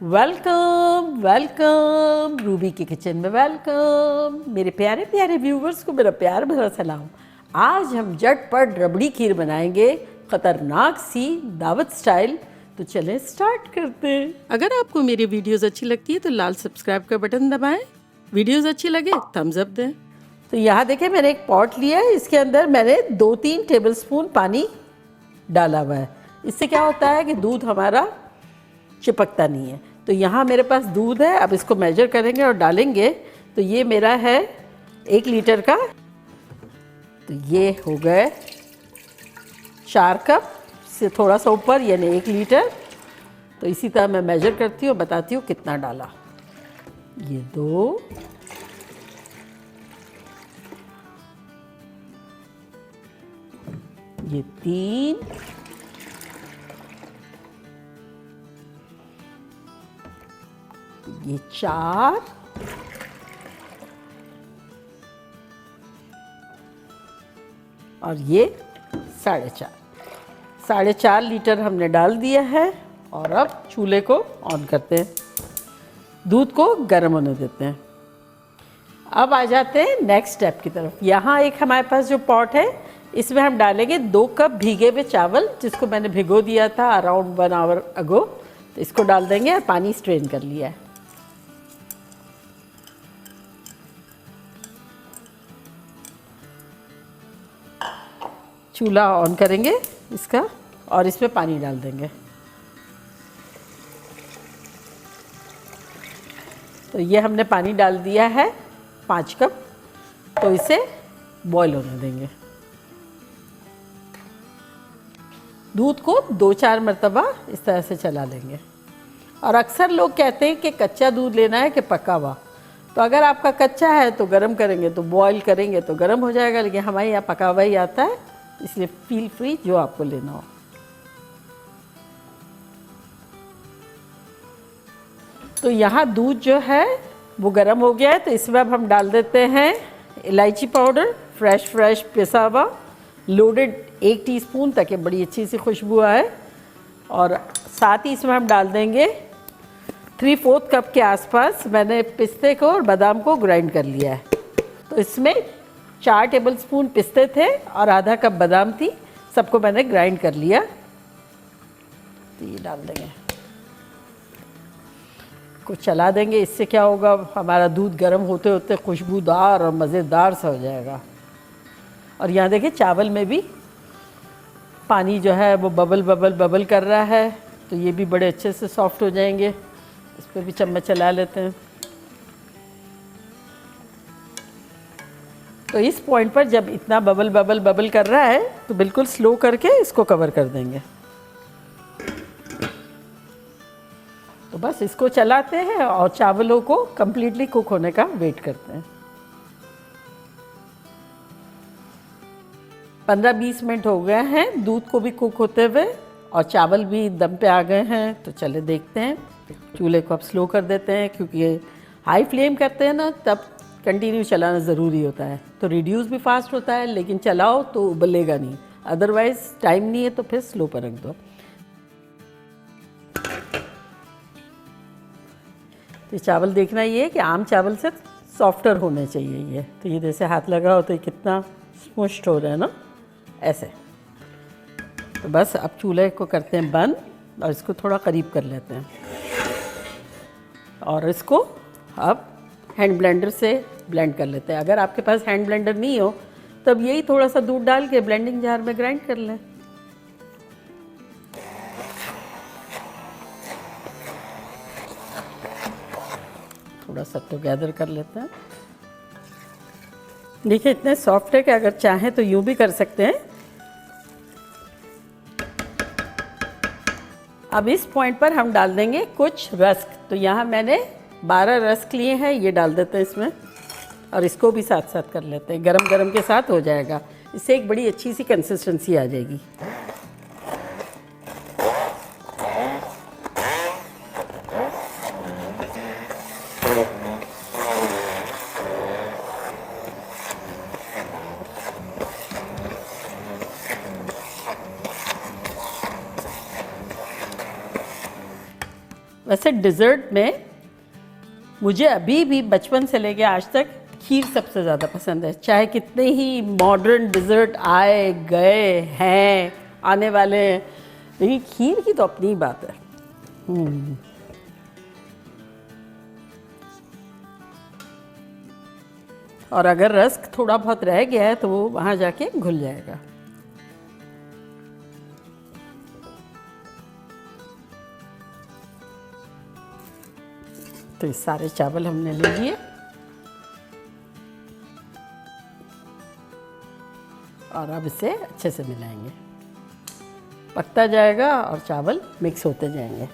Welcome welcome Ruby के kitchen में welcome. मेरे प्यारे प्यारे व्यूवर्स को मेरा प्यार भरा सलाम। आज हम झटपट रबड़ी खीर बनाएंगे, खतरनाक सी दावत स्टाइल। तो चलें स्टार्ट करते हैं। अगर आपको मेरी वीडियोस अच्छी लगती है तो लाल सब्सक्राइब का बटन दबाएं। वीडियोस अच्छी लगे थम्स अप दें। तो यहाँ देखें, मैंने एक पॉट लिया है, इसके अंदर मैंने 2-3 टेबलस्पून पानी डाला हुआ है। इससे क्या होता है कि दूध हमारा चिपकता नहीं है। तो यहाँ मेरे पास दूध है, अब इसको मेजर करेंगे और डालेंगे। तो ये मेरा है 1 लीटर का, तो ये हो गए 4 कप से थोड़ा सा ऊपर, यानी 1 लीटर। तो इसी तरह मैं मेजर करती हूँ, बताती हूँ कितना डाला। ये 2, ये 3, ये 4, और ये 4.5 लीटर हमने डाल दिया है। और अब चूल्हे को ऑन करते हैं, दूध को गर्म होने देते हैं। अब आ जाते हैं नेक्स्ट स्टेप की तरफ। यहाँ एक हमारे पास जो पॉट है, इसमें हम डालेंगे 2 कप भीगे हुए चावल, जिसको मैंने भिगो दिया था अराउंड 1 आवर अगो। तो इसको डाल देंगे और पानी स्ट्रेन कर लिया है। चूल्हा ऑन करेंगे इसका और इसमें पानी डाल देंगे। तो ये हमने पानी डाल दिया है 5 कप। तो इसे बॉईल होने देंगे। दूध को 2-4 मरतबा इस तरह से चला लेंगे। और अक्सर लोग कहते हैं कि कच्चा दूध लेना है कि पका हुआ। तो अगर आपका कच्चा है तो गर्म करेंगे, तो बॉईल करेंगे तो गर्म हो जाएगा, लेकिन हमारे यहाँ पका हुआ ही आता है, इसलिए फील फ्री जो आपको लेना हो। तो यहाँ दूध जो है वो गर्म हो गया है। तो इसमें अब हम डाल देते हैं इलायची पाउडर, फ्रेश पिसा हुआ, लोडेड 1 टीस्पून, ताकि बड़ी अच्छी सी खुशबू आए। और साथ ही इसमें हम डाल देंगे 3/4 कप के आसपास मैंने पिस्ते को और बादाम को ग्राइंड कर लिया है। तो इसमें 4 टेबलस्पून पिस्ते थे और आधा कप बादाम थी, सबको मैंने ग्राइंड कर लिया। तो ये डाल देंगे, को चला देंगे। इससे क्या होगा, हमारा दूध गर्म होते होते खुशबूदार और मज़ेदार सा हो जाएगा। और यहाँ देखिए चावल में भी पानी जो है वो बबल कर रहा है। तो ये भी बड़े अच्छे से सॉफ्ट हो जाएंगे। इस पर भी चम्मच चला लेते हैं। तो इस पॉइंट पर जब इतना बबल कर रहा है तो बिल्कुल स्लो करके इसको कवर कर देंगे। तो बस इसको चलाते हैं और चावलों को कंप्लीटली कुक होने का वेट करते हैं। 15-20 मिनट हो गए हैं दूध को भी कुक होते हुए, और चावल भी दम पे आ गए हैं। तो चले देखते हैं। चूल्हे को अब स्लो कर देते हैं, क्योंकि हाई फ्लेम करते हैं ना तब कंटिन्यू चलाना ज़रूरी होता है। तो रिड्यूस भी फास्ट होता है, लेकिन चलाओ तो उबलेगा नहीं, अदरवाइज़ टाइम नहीं है तो फिर स्लो पर रख दो। तो चावल देखना ये है कि आम चावल से सॉफ्टर होने चाहिए ये। तो ये जैसे हाथ लगा हो तो ये कितना स्मुश्ड हो रहा है ना, ऐसे। तो बस अब चूल्हे को करते हैं बंद और इसको थोड़ा करीब कर लेते हैं। और इसको अब हैंड ब्लेंडर से ब्लेंड कर लेते हैं। अगर आपके पास हैंड ब्लेंडर नहीं हो तब यही थोड़ा सा दूध डाल के ब्लेंडिंग जार में ग्राइंड कर लें। थोड़ा सा टुगेदर कर लेते हैं। देखिए इतने सॉफ्ट है कि अगर चाहें तो यूं भी कर सकते हैं। अब इस पॉइंट पर हम डाल देंगे कुछ रस्क। तो यहाँ मैंने 12 रस्क लिए हैं, ये डाल देते हैं इसमें। और इसको भी साथ साथ कर लेते हैं, गरम गरम के साथ हो जाएगा। इससे एक बड़ी अच्छी सी कंसिस्टेंसी आ जाएगी। बस वैसे डिज़र्ट में मुझे अभी भी बचपन से लेके आज तक खीर सबसे ज़्यादा पसंद है। चाहे कितने ही मॉडर्न डिज़र्ट आए गए हैं, आने वाले हैं, लेकिन खीर की तो अपनी ही बात है। और अगर रस्क थोड़ा बहुत रह गया है तो वो वहाँ जाके घुल जाएगा। तो ये सारे चावल हमने ले लिए और अब इसे अच्छे से मिलाएंगे। पकता जाएगा और चावल मिक्स होते जाएंगे।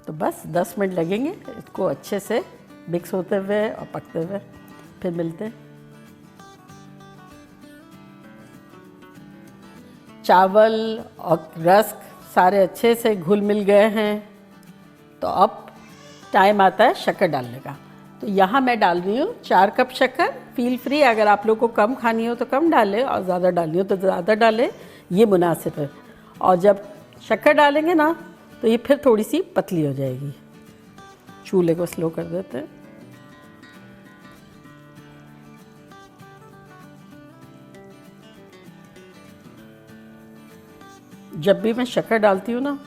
तो बस 10 मिनट लगेंगे इसको अच्छे से मिक्स होते हुए और पकते हुए। फिर मिलते हैं। चावल और रस्क सारे अच्छे से घुल मिल गए हैं। तो अब टाइम आता है शक्कर डालने का। तो यहाँ मैं डाल रही हूँ 4 कप शक्कर। फील फ्री, अगर आप लोग को कम खानी हो तो कम डालें और ज़्यादा डालनी हो तो ज़्यादा डालें, ये मुनासिब है। और जब शक्कर डालेंगे ना तो ये फिर थोड़ी सी पतली हो जाएगी। चूल्हे को स्लो कर देते हैं। जब भी मैं शक्कर डालती हूँ ना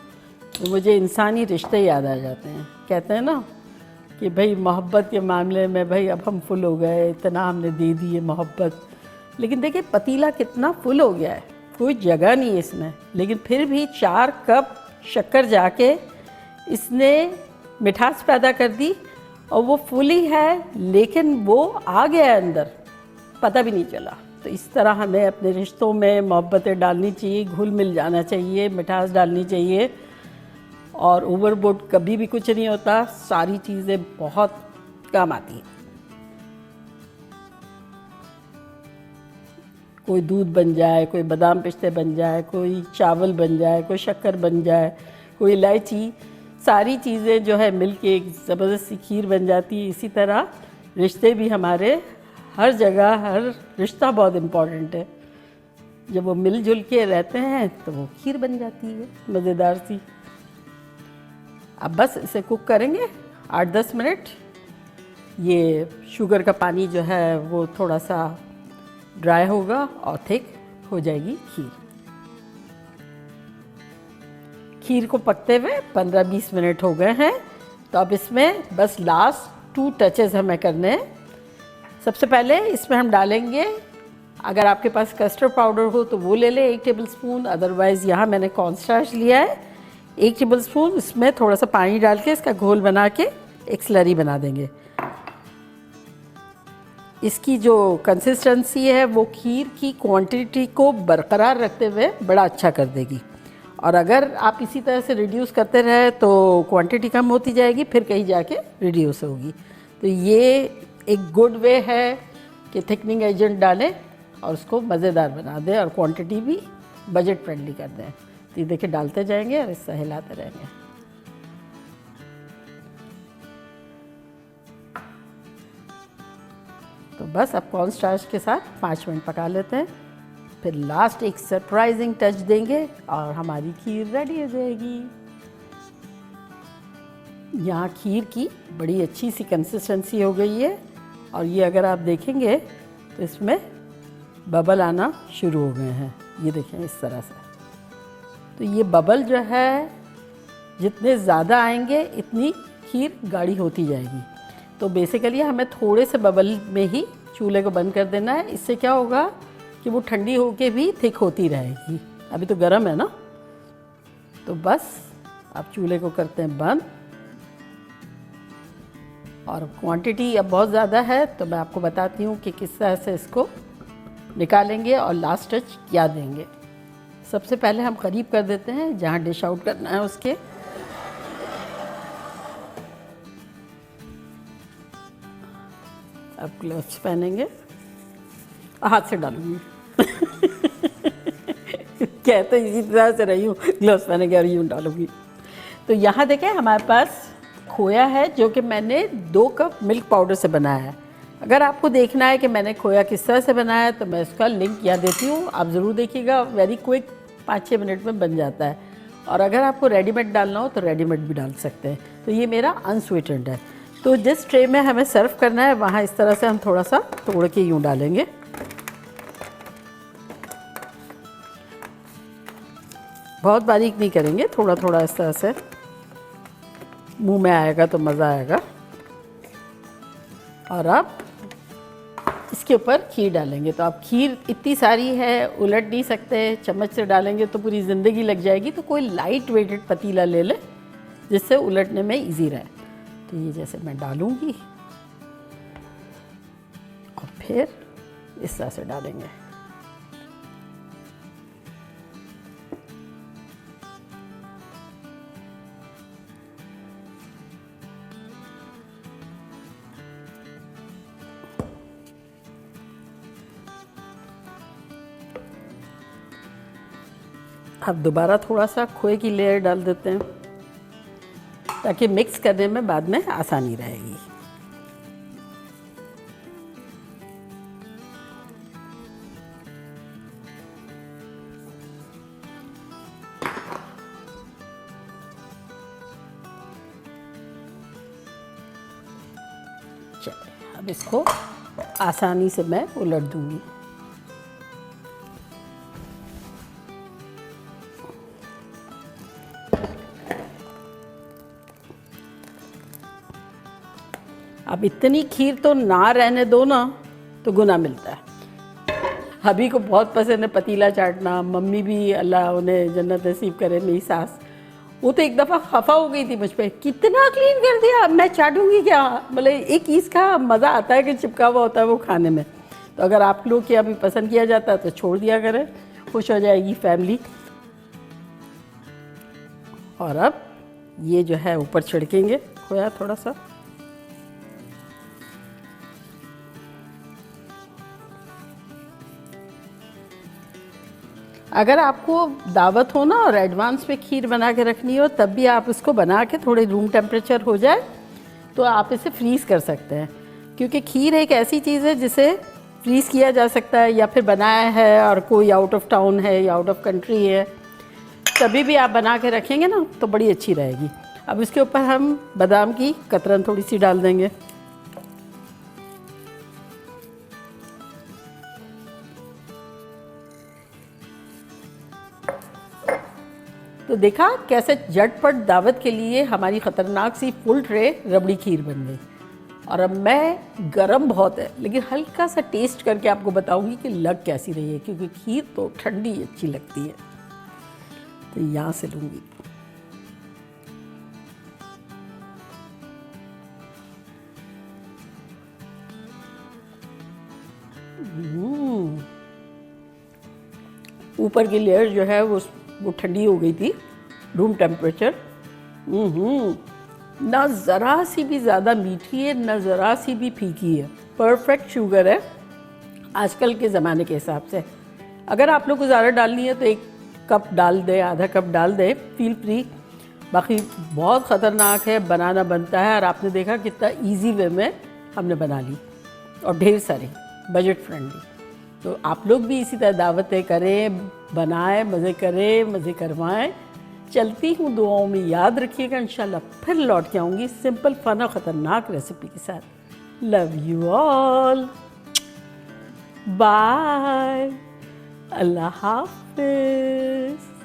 तो मुझे इंसानी रिश्ते याद आ जाते हैं। कहते हैं ना कि भाई मोहब्बत के मामले में भाई अब हम फुल हो गए, इतना हमने दे दी है मोहब्बत। लेकिन देखिए पतीला कितना फुल हो गया है, कोई जगह नहीं है इसमें, लेकिन फिर भी 4 कप शक्कर जाके इसने मिठास पैदा कर दी। और वो फुल ही है लेकिन वो आ गया अंदर, पता भी नहीं चला। तो इस तरह हमें अपने रिश्तों में मोहब्बतें डालनी चाहिए, घुल मिल जाना चाहिए, मिठास डालनी चाहिए। और ओवरबोर्ड कभी भी कुछ नहीं होता, सारी चीज़ें बहुत काम आती हैं। कोई दूध बन जाए, कोई बादाम पिस्ते बन जाए, कोई चावल बन जाए, कोई शक्कर बन जाए, कोई इलायची, सारी चीज़ें जो है मिलके एक ज़बरदस्त सी खीर बन जाती है। इसी तरह रिश्ते भी हमारे, हर जगह हर रिश्ता बहुत इम्पॉर्टेंट है। जब वो मिलजुल के रहते हैं तो वो खीर बन जाती है मज़ेदार सी। अब बस इसे कुक करेंगे 8-10 मिनट। ये शुगर का पानी जो है वो थोड़ा सा ड्राई होगा और थिक हो जाएगी खीर। खीर को पकते हुए 15-20 मिनट हो गए हैं। तो अब इसमें बस लास्ट 2 टचेस हमें करने हैं। सबसे पहले इसमें हम डालेंगे, अगर आपके पास कस्टर्ड पाउडर हो तो वो ले लें 1 टेबलस्पून, अदरवाइज़ यहाँ मैंने कॉर्नस्टार्च लिया है 1 टेबलस्पून। इसमें थोड़ा सा पानी डाल के इसका घोल बना के एक स्लरी बना देंगे। इसकी जो कंसिस्टेंसी है वो खीर की क्वांटिटी को बरकरार रखते हुए बड़ा अच्छा कर देगी। और अगर आप इसी तरह से रिड्यूस करते रहे तो क्वांटिटी कम होती जाएगी, फिर कहीं जाके रिड्यूस होगी। तो ये एक गुड वे है कि थिकनिंग एजेंट डालें और उसको मज़ेदार बना दें और क्वांटिटी भी बजट फ्रेंडली कर दें। तो ये देखिए डालते जाएंगे और इससे हिलाते रहेंगे। तो बस अब कॉर्न स्टार्च के साथ 5 मिनट पका लेते हैं, फिर लास्ट एक सरप्राइजिंग टच देंगे और हमारी खीर रेडी हो जाएगी। यहाँ खीर की बड़ी अच्छी सी कंसिस्टेंसी हो गई है और ये अगर आप देखेंगे तो इसमें बबल आना शुरू हो गए हैं। ये देखें इस तरह से। तो ये बबल जो है जितने ज़्यादा आएंगे इतनी खीर गाढ़ी होती जाएगी। तो बेसिकली हमें थोड़े से बबल में ही चूल्हे को बंद कर देना है। इससे क्या होगा कि वो ठंडी होके भी थिक होती रहेगी। अभी तो गर्म है ना। तो बस आप चूल्हे को करते हैं बंद। और क्वांटिटी अब बहुत ज़्यादा है तो मैं आपको बताती हूँ कि किस तरह से इसको निकालेंगे और लास्ट टच क्या देंगे। सबसे पहले हम करीब कर देते हैं जहाँ डिश आउट करना है उसके। अब ग्लव्स पहनेंगे, हाथ से डालूंगी कहते इसी तरह से रही हूँ, ग्लव्स पहनेंगे और यूँ डालूंगी। तो यहाँ देखें हमारे पास खोया है जो कि मैंने 2 कप मिल्क पाउडर से बनाया है। अगर आपको देखना है कि मैंने खोया किस तरह से बनाया है तो मैं इसका लिंक यहाँ देती हूँ, आप ज़रूर देखिएगा। वेरी क्विक 5-6 मिनट में बन जाता है। और अगर आपको रेडीमेड डालना हो तो रेडीमेड भी डाल सकते हैं। तो ये मेरा अनस्वीटेंड है। तो जिस ट्रे में हमें सर्व करना है वहाँ इस तरह से हम थोड़ा सा तोड़ के यूँ डालेंगे। बहुत बारीक नहीं करेंगे, थोड़ा थोड़ा इस तरह से मुंह में आएगा तो मज़ा आएगा। और अब इसके ऊपर खीर डालेंगे। तो आप खीर इतनी सारी है, उलट नहीं सकते, चम्मच से डालेंगे तो पूरी ज़िंदगी लग जाएगी। तो कोई लाइट वेटेड पतीला ले ले जिससे उलटने में इजी रहे। तो ये जैसे मैं डालूंगी और फिर इस तरह से डालेंगे। अब दोबारा थोड़ा सा खोए की लेयर डाल देते हैं ताकि मिक्स करने में बाद में आसानी रहेगी। चलिए अब इसको आसानी से मैं उलट दूंगी। अब इतनी खीर तो ना रहने दो ना तो गुना मिलता है। अभी को बहुत पसंद है पतीला चाटना। मम्मी भी, अल्लाह उन्हें जन्नत नसीब करे, मेरी सास, वो तो एक दफ़ा खफा हो गई थी मुझ पर, कितना क्लीन कर दिया, अब मैं चाटूंगी क्या। मतलब एक चीज़ का मज़ा आता है कि चिपका हुआ होता है वो खाने में। तो अगर आप लोग के अभी पसंद किया जाता है तो छोड़ दिया करें, खुश हो जाएगी फैमिली। और अब ये जो है ऊपर छिड़केंगे खोया थोड़ा सा। अगर आपको दावत हो ना और एडवांस में खीर बना के रखनी हो तब भी आप इसको बना के थोड़े रूम टेम्परेचर हो जाए तो आप इसे फ्रीज़ कर सकते हैं। क्योंकि खीर एक ऐसी चीज़ है जिसे फ्रीज़ किया जा सकता है, या फिर बनाया है और कोई आउट ऑफ टाउन है या आउट ऑफ कंट्री है, तभी भी आप बना के रखेंगे ना तो बड़ी अच्छी रहेगी। अब इसके ऊपर हम बादाम की कतरन थोड़ी सी डाल देंगे। तो देखा कैसे झटपट दावत के लिए हमारी ख़तरनाक सी फुल ट्रे रबड़ी खीर बन गई। और अब मैं गरम बहुत है लेकिन हल्का सा टेस्ट करके आपको बताऊंगी कि लग कैसी रही है, क्योंकि खीर तो ठंडी अच्छी लगती है। तो यहाँ से लूँगी। ऊपर की लेयर जो है वो ठंडी हो गई थी, रूम टेम्परेचर। ना ज़रा सी भी ज़्यादा मीठी है ना ज़रा सी भी फीकी है, परफेक्ट शुगर है आजकल के ज़माने के हिसाब से। अगर आप लोग को ज़्यादा डालनी है तो 1 कप डाल दे, आधा कप डाल दे, फील फ्री। बाकी बहुत ख़तरनाक है, बनाना बनता है। और आपने देखा कितना इजी वे में हमने बना ली और ढेर सारी बजट फ्रेंडली। तो आप लोग भी इसी तरह दावतें करें, बनाएं, मज़े करें, मज़े करवाएं। चलती हूँ, दुआओं में याद रखिएगा। इंशाल्लाह फिर लौट के आऊँगी सिंपल फन और ख़तरनाक रेसिपी के साथ। लव यू ऑल, बाय, अल्लाह हाफ़िज़।